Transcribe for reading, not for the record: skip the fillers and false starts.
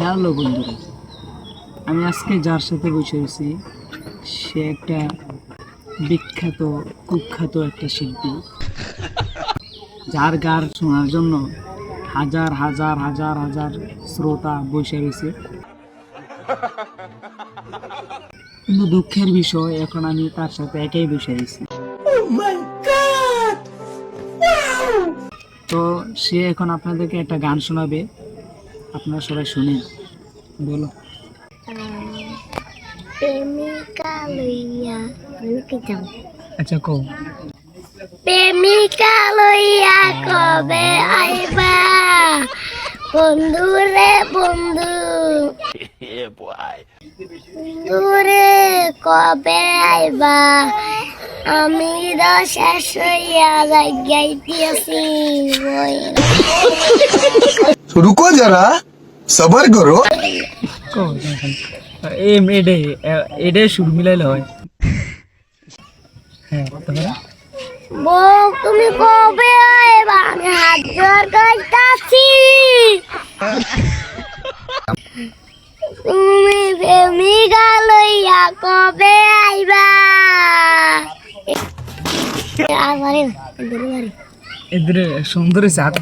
Hello বন্ধুরা, আমি আজকে যার সাথে বসে আছি সে একটা বিখ্যাত কুখ্যাত একটা শিল্পী, যার গান শোনার জন্য হাজার হাজার হাজার হাজার শ্রোতা বসে রয়েছে। কিন্তু দুঃখের বিষয়, এখন আমি তার সাথে একাই বসে রয়েছি। তো সে এখন আপনাদেরকে একটা গান শোনাবে, আপনারা সবাই শুনেন। বলো। প্রেমিকা লইয়া আচ্ছা, কও। প্রেমিকা লইয়া কবে আইবা বন্ধুরে বন্ধু, বন্ধুরে কবে আইবা, আমি তো শেষ হইয়া যাইতেছি। रुको जरा सबर करो। কও এখন। এডে সুর মিলাইলে হয়। হ্যাঁ, তারপরে? বউ তুমি কবে আইবা, আমি হাত জোর করতাছি। তুমি প্রেমিকা লইয়া কবে আইবা। আর এদের সুন্দর হয়েছে, হাতে